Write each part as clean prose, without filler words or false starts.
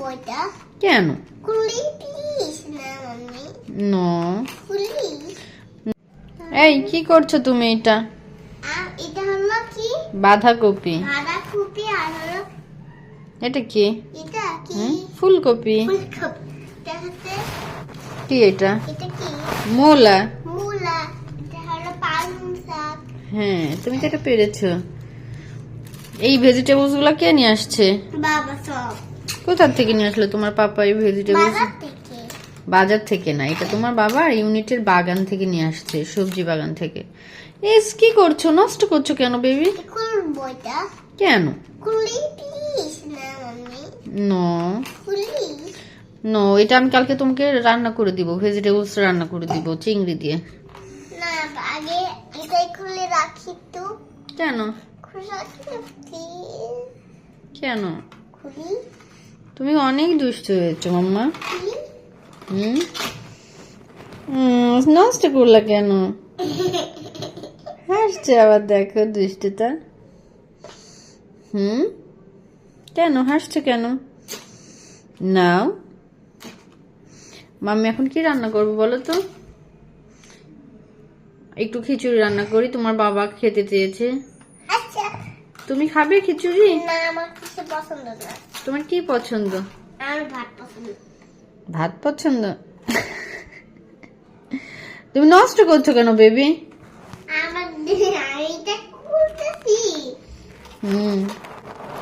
বইটা কেন? খুলি প্লিজ না মাম্মি, নো। খুলি। এই কি করছো তুমি? এটা এটা হলো কি? বাঁধাকপি। বাঁধাকপি। আর হলো এটা কি? এটা কি? ফুলকপি। ফুলকপি। এটা হচ্ছে কি এটা? এটা কি? মূলা। মূলা। এটা হলো পালং শাক। হ্যাঁ, তুমি তো এটা পেরেছো। এই ভেজিটেবলস গুলা কে নিয়ে আসছে? বাবা সব কোথা থেকে নিয়ে আসলো তোমার পাপা এই ভেজিটেবলস? বাজার থেকে। বাজার থেকে না, এটা তোমার বাবার ইউনিটের বাগান থেকে নিয়ে আসছে, সবজি বাগান থেকে। এস কি করছো? নষ্ট করছো কেন বেবি? খুলবো এটা। কেন? খুলি প্লিজ না মাম্মি, নো। খুলি। নো, এটা আমি কালকে তোমাকে রান্না করে দিব, ভেজিটেবলস রান্না করে দিব চিংড়ি দিয়ে। না, আগে এটাই খুলে রাখি তো। কেন? খুলে রাখি না প্লিজ। কেন? খুলি। তুমি অনেক দুষ্ট হয়েছো মাম্মা। খুলি। নষ্ট করলা কেন? হাসছে আবার, দেখো দুষ্টটা। কেন হাসছো কেন? নাও, মাম্মি এখন কি রান্না করবো বলো তো? একটু খিচুড়ি রান্না করি, তোমার বাবা খেতে চেয়েছে। আচ্ছা। তুমি খাবে খিচুড়ি? না, আমার কিছু পছন্দ না। তোমার কি পছন্দ? আমার ভাত পছন্দ। ভাত পছন্দ? তুমি নষ্ট করছো কেন বেবি? আমার এইটা খুলতেছি।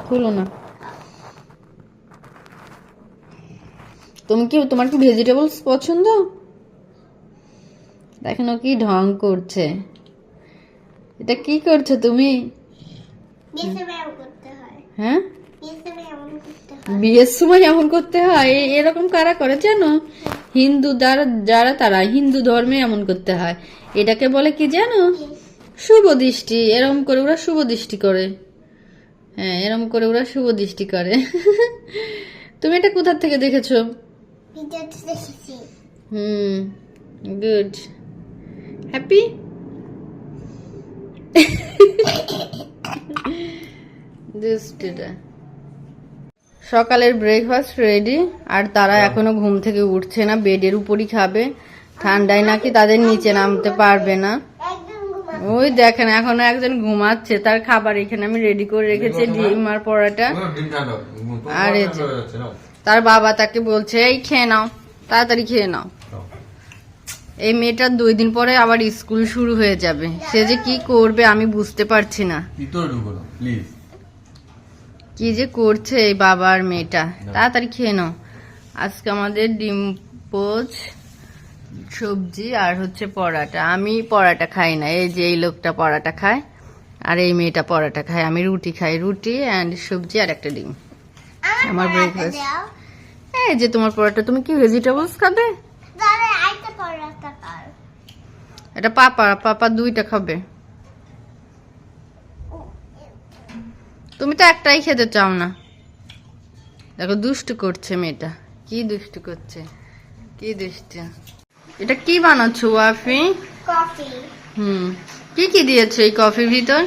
খুলো না। তোমার কি ভেজিটেবলস পছন্দ? দেখেন ও কি ঢং করছে। এটা কি করছো তুমি? বিয়ের করতে হয়। হ্যাঁ, এমন করতে হয়। বিয়ের সময় এমন করতে হয়? এরকম কারা করে জানো? হিন্দু যারা তারা হিন্দু ধর্মে এমন করতে হয়। এটাকে বলে কি জানো? শুভ দৃষ্টি। এরকম করে ওরা শুভ দৃষ্টি করে। হ্যাঁ, এরকম করে ওরা শুভ দৃষ্টি করে। তুমি এটা কোথা থেকে দেখেছো? ভিডিওতে দেখেছি। গুড। হ্যাপি? দুষ্টুটা। সকালের ব্রেকফাস্ট রেডি, আর তারা এখনো ঘুম থেকে উঠছে না, বেডের উপরই খাবে। ঠান্ডায় নাকি তাদের নিচে নামতে পারবে না। একদম ঘুমা। ওই দেখেন এখনো একজন ঘুমাচ্ছে, তার খাবার এখানে আমি রেডি করে রেখেছি, ডিম আর পরোটা। আর এই যে তার বাবা তাকে বলছে এই খেয়ে নাও, তাড়াতাড়ি খেয়ে নাও। এই মেয়েটার 2 দিন পরে আবার স্কুল শুরু হয়ে যাবে, সে যে কি করবে আমি বুঝতে পারছি না। কি যে করছে এই বাবা আর মেয়েটা। তাড়াতাড়ি খেয়ে নাও। আজকে আমাদের ডিম পোচ, সবজি আর হচ্ছে পরোটা। আমি পরোটা খাই না, এই যে এই লোকটা পরোটা খায় আর এই মেয়েটা পরোটা খায়, আমি রুটি খাই। রুটি অ্যান্ড সবজি আর একটা ডিম আমার ব্রেকফাস্ট। এই যে তোমার পরোটা। তুমি কি ভেজিটেবলস খাবে? এটা পাপা 2টা খাবে। তুমি তো একটাই খেতে চাও না। দেখো দুষ্টু করছে মেয়েটা, কি দুষ্টু করছে, কি দুষ্টু। এটা কি বানাচ্ছো ওয়াফি? কফি। কি কি দিয়েছো এই কফির ভিতর?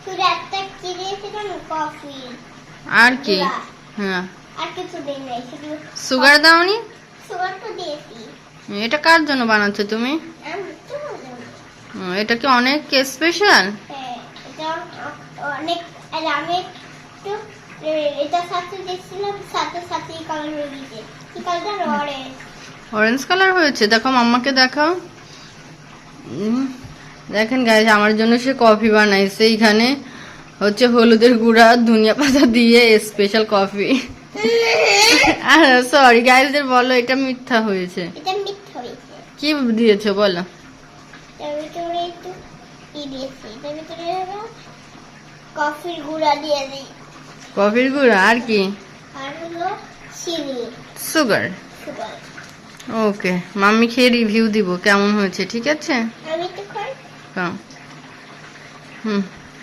শুধু একটা কি দিয়েছিলাম, কফি। আর কি? হ্যাঁ, আর কিছু দিই নাই, শুধু সুগার দাওনি? সুগার তো দিয়েছি। এটা কার জন্য বানাচ্ছো তুমি? আমি তো এটা কি অনেক স্পেশাল? হ্যাঁ, এটা অনেক। আর আমি একটু এটা সাথে দেখছিলাম, সাথে সাথে কালার হয়ে গেছে। কি কালার? অরেঞ্জ। অরেঞ্জ কালার হয়েছে? দেখো মাম্মাকে দেখাও। দেখেন গাইস, আমার জন্য সে কফি বানাইছে। এখানে হচ্ছে হলুদের গুঁড়া, ধনিয়া পাতা দিয়ে স্পেশাল কফি। সরি গাইসদের বলো এটা মিথ্যা হয়েছে। এটা মিথ্যা হয়েছে। কি দিয়েছো বলো? এর ভিতরে একটু কি দিয়েছি, এর ভিতরে কফির গুঁড়া দিয়ে দিই। কফির গুঁড়া আর কি? আর হলো চিনি, সুগার। সুগার। ওকে, মাম্মি খেয়ে রিভিউ দিব কেমন হয়েছে, ঠিক আছে? আমি তো খাই।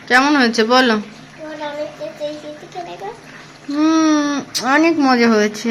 কেমন হয়েছে বলো? অনেক টেস্টি খেতে। অনেক মজা হয়েছে।